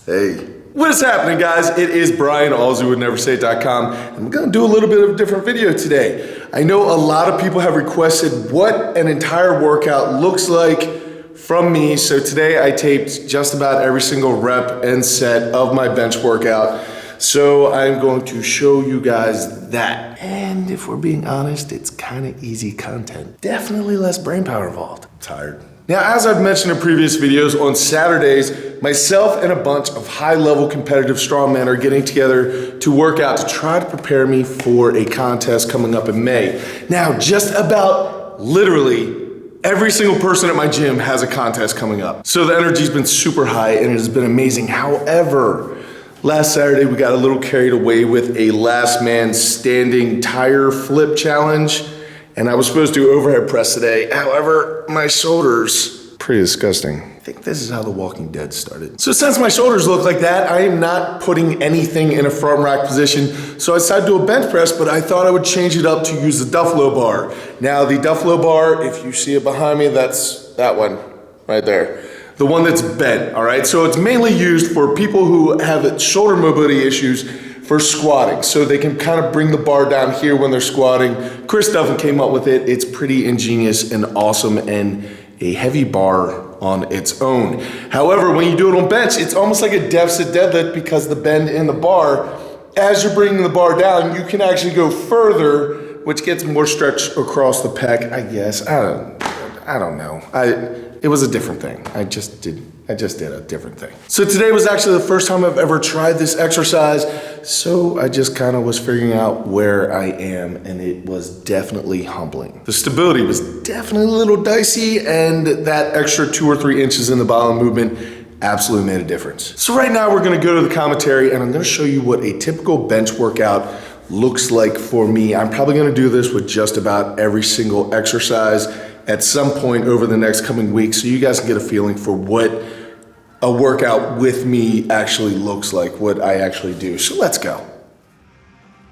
Hey. What's happening, guys? It is Brian, Alsruhe, neversay.com, and I'm going to do a little bit of a different video today. I know a lot of people have requested what an entire workout looks like from me, so today I taped just about every single rep and set of my bench workout. So I'm going to show you guys that. And if we're being honest, it's kind of easy content. Definitely less brain power involved. I'm tired. Now, as I've mentioned in previous videos, on Saturdays, myself and a bunch of high-level competitive strongmen are getting together to work out to try to prepare me for a contest coming up in May. Now, just about literally every single person at my gym has a contest coming up. So the energy's been super high and it has been amazing. However, last Saturday we got a little carried away with a last man standing tire flip challenge. And I was supposed to do overhead press today. However, my shoulders, pretty disgusting. I think this is how The Walking Dead started. So since my shoulders look like that, I am not putting anything in a front rack position. So I decided to do a bench press, but I thought I would change it up to use the Duffalo bar. Now the Duffalo bar, if you see it behind me, that's that one right there. The one that's bent, all right? So it's mainly used for people who have shoulder mobility issues for squatting, so they can kind of bring the bar down here when they're squatting. Chris Duffin came up with it. It's pretty ingenious and awesome and a heavy bar on its own. However, when you do it on bench, it's almost like a deficit deadlift because the bend in the bar, as you're bringing the bar down, you can actually go further, which gets more stretch across the pec, I guess. I don't know. It was a different thing. I just did a different thing. So today was actually the first time I've ever tried this exercise, so I just kind of was figuring out where I am, and it was definitely humbling. The stability was definitely a little dicey, and that extra 2 or 3 inches in the bottom movement absolutely made a difference. So right now we're gonna go to the commentary, and I'm gonna show you what a typical bench workout looks like for me. I'm probably gonna do this with just about every single exercise at some point over the next coming weeks, so you guys can get a feeling for what a workout with me actually looks like, what I actually do. So let's go.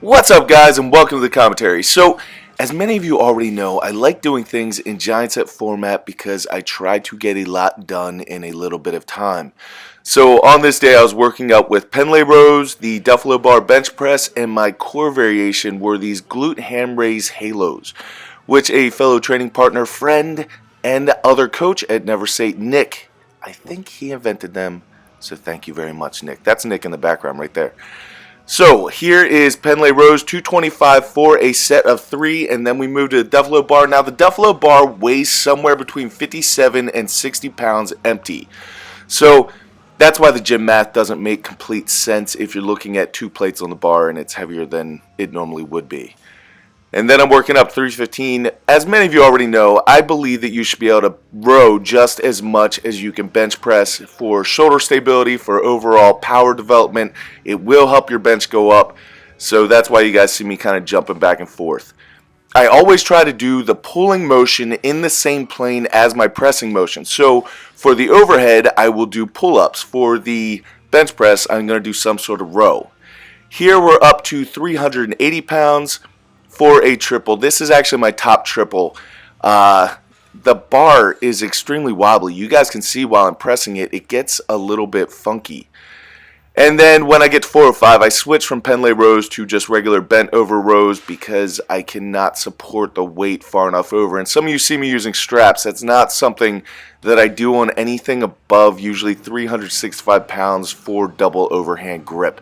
What's up, guys, and welcome to the commentary. So as many of you already know, I like doing things in giant set format because I try to get a lot done in a little bit of time. So on this day I was working out with Pendlay rows, the Duffalo Bar Bench Press, and my core variation were these glute ham raise halos, which a fellow training partner, friend, and other coach at Neversay, Nick, I think he invented them, so thank you very much, Nick. That's Nick in the background right there. So here is Pendlay rows, 225 for a set of 3, and then we move to the Duffalo Bar. Now the Duffalo Bar weighs somewhere between 57 and 60 pounds empty. So that's why the gym math doesn't make complete sense if you're looking at 2 plates on the bar and it's heavier than it normally would be. And then I'm working up 315. As many of you already know, I believe that you should be able to row just as much as you can bench press for shoulder stability, for overall power development. It will help your bench go up. So that's why you guys see me kind of jumping back and forth. I always try to do the pulling motion in the same plane as my pressing motion. So for the overhead, I will do pull-ups. For the bench press, I'm going to do some sort of row. Here we're up to 380 pounds. For a triple. This is actually my top triple. The bar is extremely wobbly. You guys can see while I'm pressing it, it gets a little bit funky. And then when I get to 405, I switch from Pendlay rows to just regular bent over rows because I cannot support the weight far enough over. And some of you see me using straps. That's not something that I do on anything above usually 365 pounds for double overhand grip.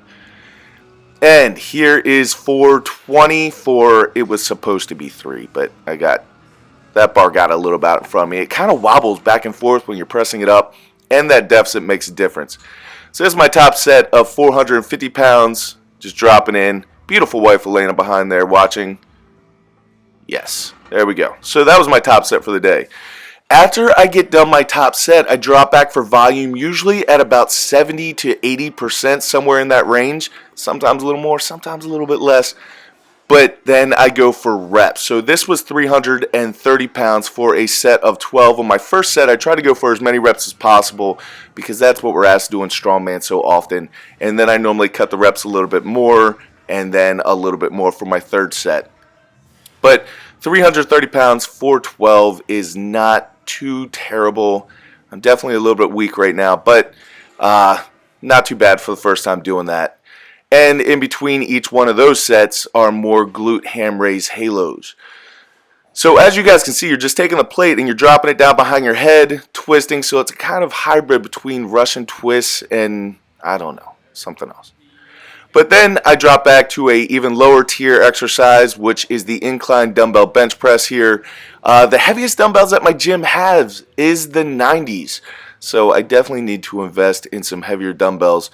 And here is 420 for, it was supposed to be 3, but that bar got a little bit in front of me. It kind of wobbles back and forth when you're pressing it up, and that deficit makes a difference. So this is my top set of 450 pounds, just dropping in. Beautiful wife Elena behind there watching. Yes, there we go. So that was my top set for the day. After I get done my top set, I drop back for volume, usually at about 70 to 80%, somewhere in that range. Sometimes a little more, sometimes a little bit less. But then I go for reps. So this was 330 pounds for a set of 12. On my first set, I try to go for as many reps as possible because that's what we're asked to do in strongman so often. And then I normally cut the reps a little bit more and then a little bit more for my third set. But 330 pounds for 12 is not too terrible. I'm definitely a little bit weak right now, but not too bad for the first time doing that. And in between each one of those sets are more glute ham raise halos. So as you guys can see, you're just taking the plate and you're dropping it down behind your head, twisting. So it's a kind of hybrid between Russian twists and, I don't know, something else. But then I drop back to a even lower tier exercise, which is the incline dumbbell bench press here. The heaviest dumbbells that my gym has is the 90s. So I definitely need to invest in some heavier dumbbells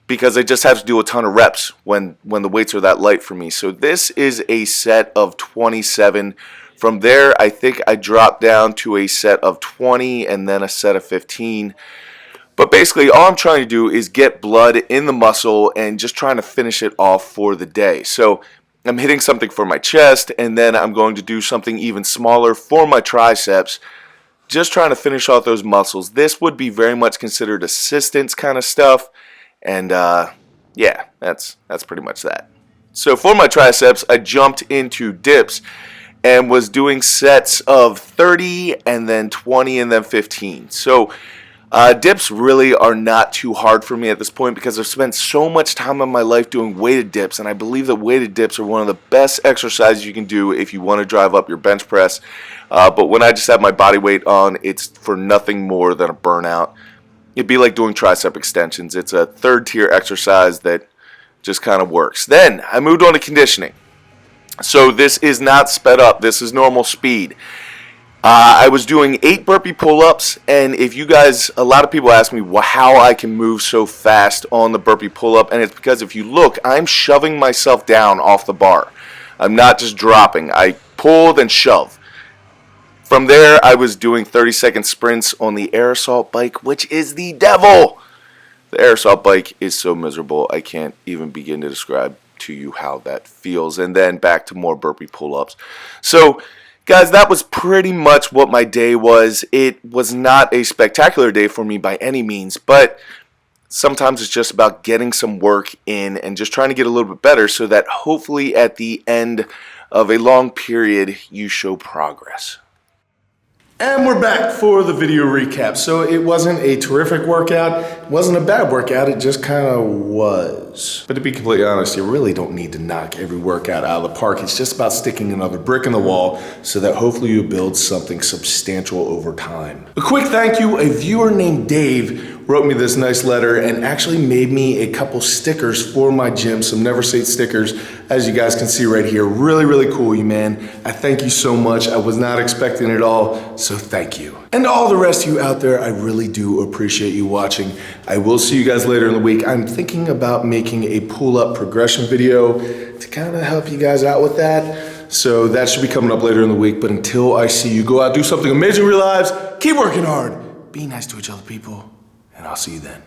because I just have to do a ton of reps when the weights are that light for me. So this is a set of 27. From there, I think I dropped down to a set of 20 and then a set of 15. But basically, all I'm trying to do is get blood in the muscle and just trying to finish it off for the day. So I'm hitting something for my chest, and then I'm going to do something even smaller for my triceps, just trying to finish off those muscles. This would be very much considered assistance kind of stuff, and yeah, that's pretty much that. So for my triceps, I jumped into dips and was doing sets of 30 and then 20 and then 15. So dips really are not too hard for me at this point because I've spent so much time in my life doing weighted dips, and I believe that weighted dips are one of the best exercises you can do if you want to drive up your bench press. But when I just have my body weight on, it's for nothing more than a burnout. It'd be like doing tricep extensions. It's a third tier exercise that just kind of works. Then I moved on to conditioning. So this is not sped up. This is normal speed. I was doing 8 burpee pull-ups, and if you guys, a lot of people ask me how I can move so fast on the burpee pull-up, and it's because if you look, I'm shoving myself down off the bar. I'm not just dropping. I pull, then shove. From there, I was doing 30-second sprints on the air assault bike, which is the devil. The air assault bike is so miserable, I can't even begin to describe to you how that feels. And then back to more burpee pull-ups. So guys, that was pretty much what my day was. It was not a spectacular day for me by any means, but sometimes it's just about getting some work in and just trying to get a little bit better so that hopefully at the end of a long period you show progress. And we're back for the video recap. So it wasn't a terrific workout, it wasn't a bad workout, it just kind of was. But to be completely honest, you really don't need to knock every workout out of the park. It's just about sticking another brick in the wall so that hopefully you build something substantial over time. A quick thank you, a viewer named Dave wrote me this nice letter and actually made me a couple stickers for my gym, some Never Say stickers, as you guys can see right here. Really, really cool, you man. I thank you so much. I was not expecting it all, so thank you. And to all the rest of you out there, I really do appreciate you watching. I will see you guys later in the week. I'm thinking about making a pull-up progression video to kind of help you guys out with that. So that should be coming up later in the week. But until I see you go out, do something amazing in your lives, keep working hard, be nice to each other, people, and I'll see you then.